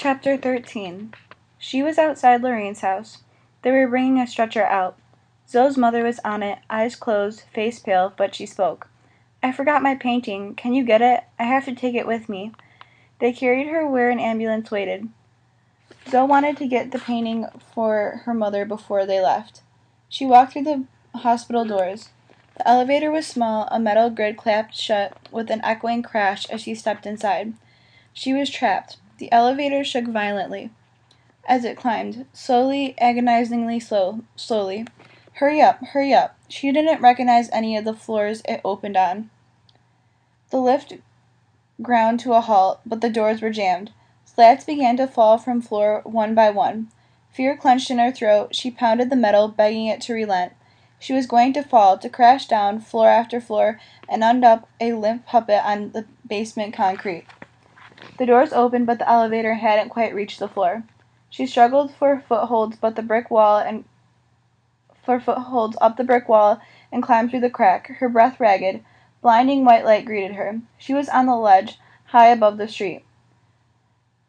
Chapter 13. She was outside Lorraine's house. They were bringing a stretcher out. Zoe's mother was on it, eyes closed, face pale, but she spoke. "I forgot my painting. Can you get it? I have to take it with me." They carried her where an ambulance waited. Zoe wanted to get the painting for her mother before they left. She walked through the hospital doors. The elevator was small, a metal grid clapped shut with an echoing crash as she stepped inside. She was trapped. The elevator shook violently as it climbed, slowly, agonizingly slowly. Hurry up, hurry up. She didn't recognize any of the floors it opened on. The lift ground to a halt, but the doors were jammed. Slats began to fall from floor one by one. Fear clenched in her throat. She pounded the metal, begging it to relent. She was going to fall, to crash down, floor after floor, and end up a limp puppet on the basement concrete. The doors opened, but the elevator hadn't quite reached the floor. She struggled for footholds up the brick wall and climbed through the crack, her breath ragged. Blinding white light greeted her. She was on the ledge, high above the street.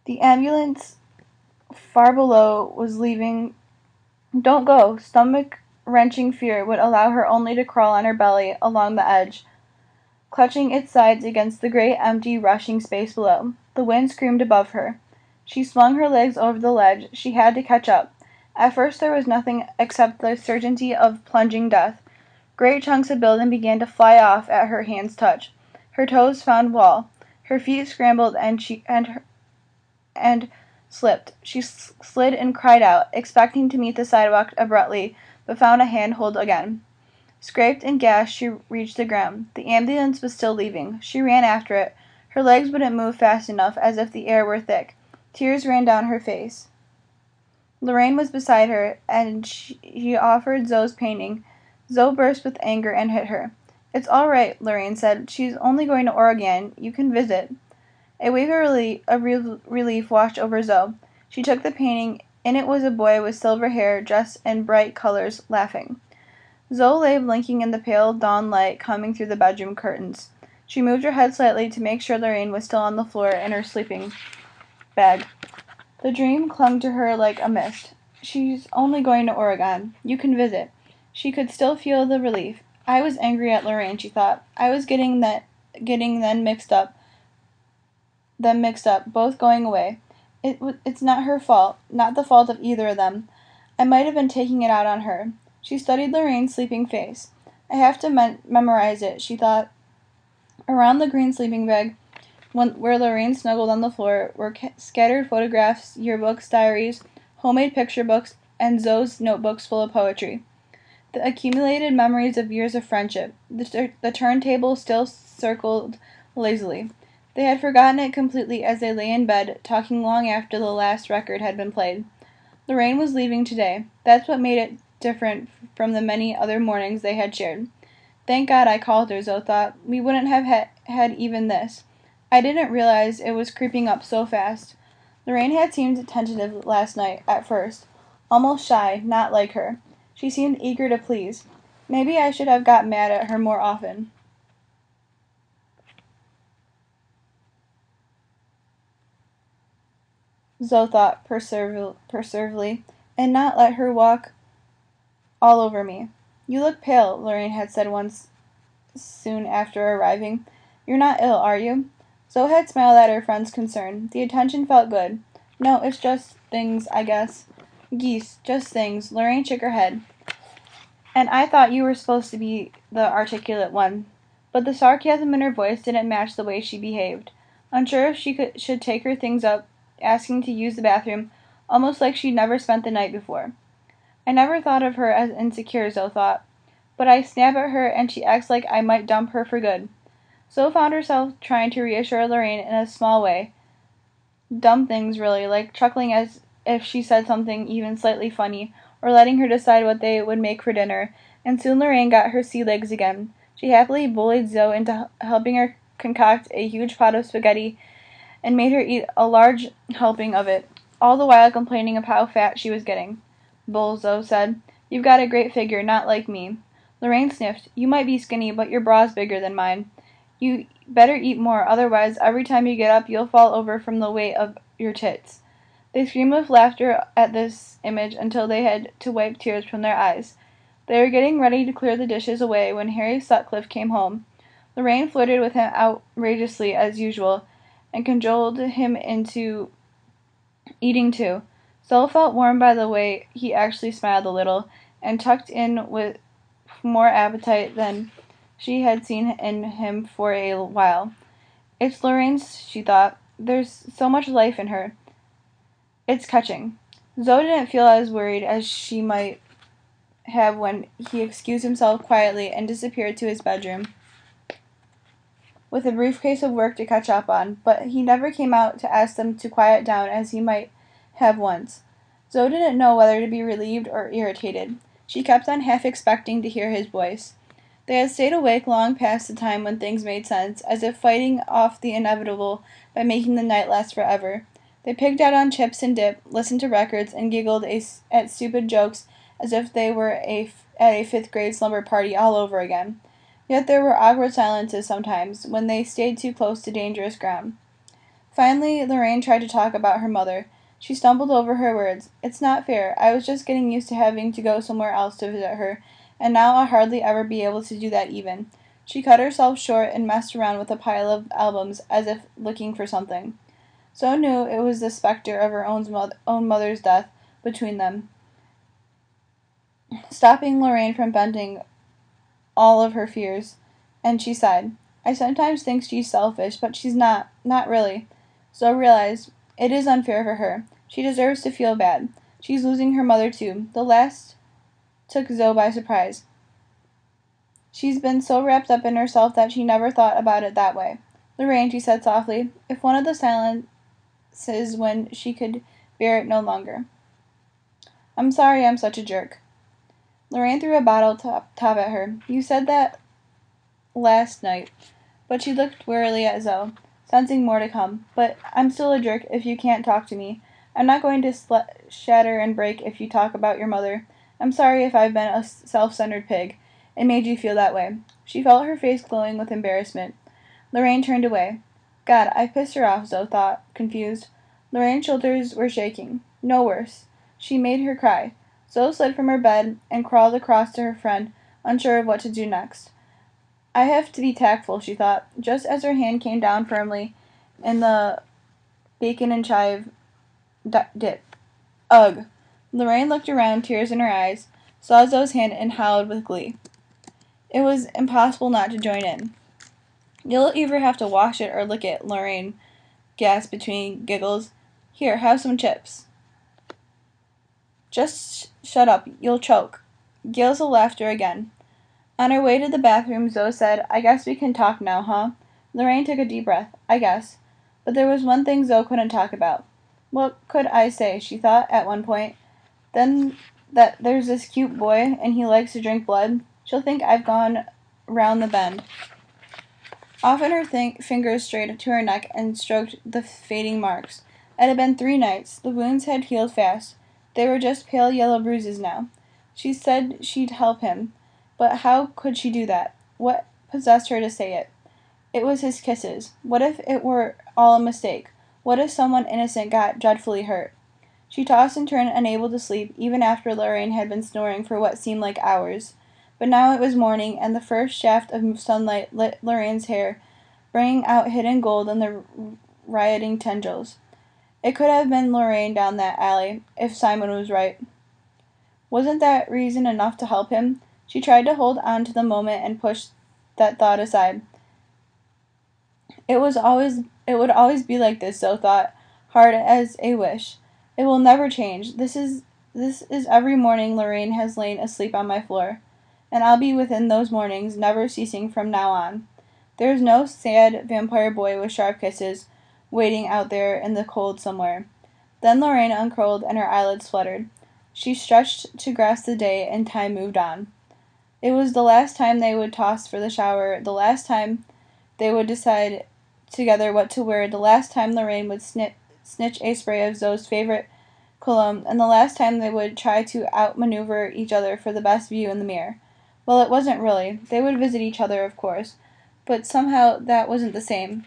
The ambulance far below was leaving. Don't go. Stomach-wrenching fear would allow her only to crawl on her belly along the edge, clutching its sides against the great, empty, rushing space below. The wind screamed above her. She swung her legs over the ledge. She had to catch up. At first there was nothing except the certainty of plunging death. Great chunks of building began to fly off at her hand's touch. Her toes found wall. Her feet scrambled and slipped. She slid and cried out, expecting to meet the sidewalk abruptly, but found a handhold again. Scraped and gashed, she reached the ground. The ambulance was still leaving. She ran after it. Her legs wouldn't move fast enough, as if the air were thick. Tears ran down her face. Lorraine was beside her, and she offered Zoe's painting. Zoe burst with anger and hit her. "It's all right," Lorraine said. "She's only going to Oregon. You can visit." A wave of relief washed over Zoe. She took the painting. In it was a boy with silver hair, dressed in bright colors, laughing. Zoe lay blinking in the pale dawn light coming through the bedroom curtains. She moved her head slightly to make sure Lorraine was still on the floor in her sleeping bag. The dream clung to her like a mist. "She's only going to Oregon. You can visit." She could still feel the relief. "I was angry at Lorraine," she thought. "I was getting them mixed up, both going away. It's not her fault, not the fault of either of them. I might have been taking it out on her." She studied Lorraine's sleeping face. "I have to memorize it," she thought. Around the green sleeping bag, where Lorraine snuggled on the floor, were scattered photographs, yearbooks, diaries, homemade picture books, and Zoe's notebooks full of poetry. The accumulated memories of years of friendship. The turntable still circled lazily. They had forgotten it completely as they lay in bed, talking long after the last record had been played. Lorraine was leaving today. That's what made it different from the many other mornings they had shared. "Thank God I called her," Zoe thought. "We wouldn't have had even this. I didn't realize it was creeping up so fast." Lorraine had seemed tentative last night, at first. Almost shy, not like her. She seemed eager to please. Maybe I should have got mad at her more often. Zoe thought perseveringly, and not let her walk all over me. "You look pale," Lorraine had said once soon after arriving. "You're not ill, are you?" Zoe had smiled at her friend's concern. The attention felt good. "No, it's just things, I guess." "Geese, just things." Lorraine shook her head. "And I thought you were supposed to be the articulate one." But the sarcasm in her voice didn't match the way she behaved. Unsure if she should take her things up, asking to use the bathroom, almost like she'd never spent the night before. "I never thought of her as insecure," Zoe thought. "But I snap at her and she acts like I might dump her for good." Zoe found herself trying to reassure Lorraine in a small way. Dumb things, really, like chuckling as if she said something even slightly funny, or letting her decide what they would make for dinner, and soon Lorraine got her sea legs again. She happily bullied Zoe into helping her concoct a huge pot of spaghetti, and made her eat a large helping of it, all the while complaining of how fat she was getting. "Bull," Zoe said. "You've got a great figure, not like me." Lorraine sniffed. "You might be skinny, but your bra's bigger than mine. You better eat more, otherwise every time you get up you'll fall over from the weight of your tits." They screamed with laughter at this image until they had to wipe tears from their eyes. They were getting ready to clear the dishes away when Harry Sutcliffe came home. Lorraine flirted with him outrageously as usual, and cajoled him into eating too. Stella felt warmed by the way he actually smiled a little, and tucked in with more appetite than she had seen in him for a while. It's Lorraine's, she thought. There's so much life in her. It's catching. Zoe didn't feel as worried as she might have when he excused himself quietly and disappeared to his bedroom with a briefcase of work to catch up on, but he never came out to ask them to quiet down as he might have once. Zoe didn't know whether to be relieved or irritated. She kept on half expecting to hear his voice. They had stayed awake long past the time when things made sense, as if fighting off the inevitable by making the night last forever. They pigged out on chips and dip, listened to records, and giggled at stupid jokes as if they were at a fifth-grade slumber party all over again. Yet there were awkward silences sometimes, when they stayed too close to dangerous ground. Finally, Lorraine tried to talk about her mother. She stumbled over her words. It's not fair. I was just getting used to having to go somewhere else to visit her, and now I'll hardly ever be able to do that even. She cut herself short and messed around with a pile of albums, as if looking for something. So knew it was the specter of her own mother's death between them, stopping Lorraine from venting all of her fears, and she sighed. I sometimes think she's selfish, but she's not really. So realized it is unfair for her. She deserves to feel bad. She's losing her mother too. The last took Zoe by surprise. She's been so wrapped up in herself that she never thought about it that way. Lorraine, she said softly, if one of the silences when she could bear it no longer. I'm sorry I'm such a jerk. Lorraine threw a bottle top at her. You said that last night. But she looked wearily at Zoe, sensing more to come. But I'm still a jerk if you can't talk to me. I'm not going to shatter and break if you talk about your mother. I'm sorry if I've been a self-centered pig. It made you feel that way. She felt her face glowing with embarrassment. Lorraine turned away. God, I've pissed her off, Zoe thought, confused. Lorraine's shoulders were shaking. No worse. She made her cry. Zoe slid from her bed and crawled across to her friend, unsure of what to do next. I have to be tactful, she thought, just as her hand came down firmly in the bacon and chive dip. Ugh. Lorraine looked around, tears in her eyes, saw Zoe's hand, and howled with glee. It was impossible not to join in. You'll either have to wash it or lick it, Lorraine gasped between giggles. Here, have some chips. Just shut up, you'll choke. Gales of laughter again. On her way to the bathroom, Zoe said, I guess we can talk now, huh? Lorraine took a deep breath. I guess. But there was one thing Zoe couldn't talk about. What could I say, she thought, at one point. Then that there's this cute boy, and he likes to drink blood. She'll think I've gone round the bend. Often her fingers strayed to her neck and stroked the fading marks. It had been 3 nights. The wounds had healed fast. They were just pale yellow bruises now. She said she'd help him. But how could she do that? What possessed her to say it? It was his kisses. What if it were all a mistake? What if someone innocent got dreadfully hurt? She tossed and turned, unable to sleep, even after Lorraine had been snoring for what seemed like hours. But now it was morning, and the first shaft of sunlight lit Lorraine's hair, bringing out hidden gold in the rioting tendrils. It could have been Lorraine down that alley, if Simon was right. Wasn't that reason enough to help him? She tried to hold on to the moment and push that thought aside. It would always be like this, Zoe thought, hard as a wish. It will never change. This is every morning Lorraine has lain asleep on my floor, and I'll be within those mornings, never ceasing from now on. There's no sad vampire boy with sharp kisses waiting out there in the cold somewhere. Then Lorraine uncurled and her eyelids fluttered. She stretched to grasp the day, and time moved on. It was the last time they would toss for the shower, the last time they would decide together what to wear, the last time Lorraine would snitch a spray of Zoe's favorite cologne, and the last time they would try to outmaneuver each other for the best view in the mirror. Well, it wasn't really. They would visit each other, of course, but somehow that wasn't the same.